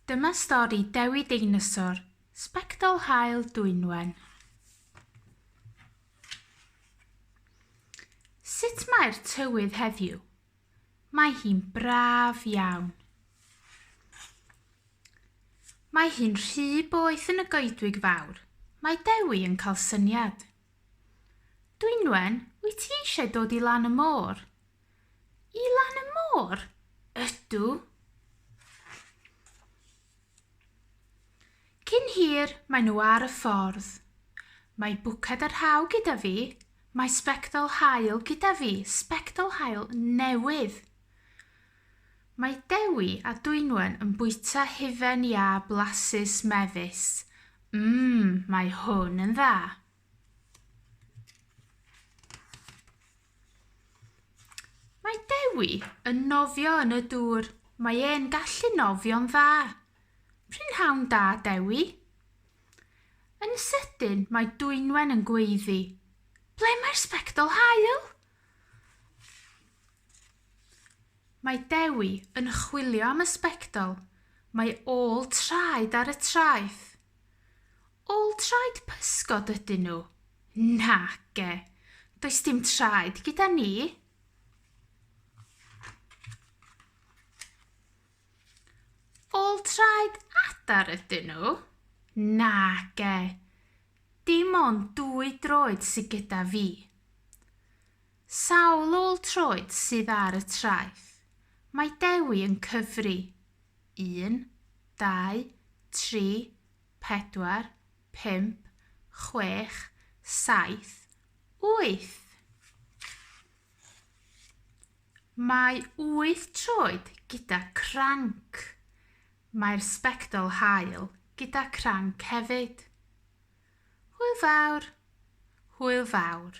Dyma stori Dewi Dinosor, Sbectol hael Dwynwen. Sut mae'r tywydd heddiw? Mae hi'n braf iawn. Mae hi'n rhy boeth yn y goedwig fawr. Mae Dewi yn cael syniad. Dwynwen, wyt ti eisiau dod i lan y môr? I lan y môr? Ydw. Cyn hir, mae nhw ar y ffordd. Mae bwced yr haw gyda fi. Mae sbectol hael gyda fi, sbectol hael newydd. Mae Dewi a Dwynwen yn bwyta hufen iâ blasus mefus. Mae hwn yn dda. Mae Dewi yn nofio yn y dŵr. Mae e'n gallu nofio'n dda. Prynhawn da, Dewi. Yn sydyn, mae Dwynwen yn gweiddi. Ble mae'r sbectol hael? Mae Dewi yn chwilio am y sbectol. Mae ôl traed ar y traeth. Ôl traed pysgod ydyn nhw. Nage, does dim traed gyda ni. Ôl traed adar ydyn nhw. Nage, dim ond 2 droed sydd gyda fi. Sawl ôl troed sydd ar y traeth. Mae Dewi yn cyfri. 1, 2, 3, 4, 5, 6, 7, 8. Mae 8 troed gyda cranc. Mae'r sbectol hael gyda cranc hefyd. Hwyl fawr, hwyl fawr.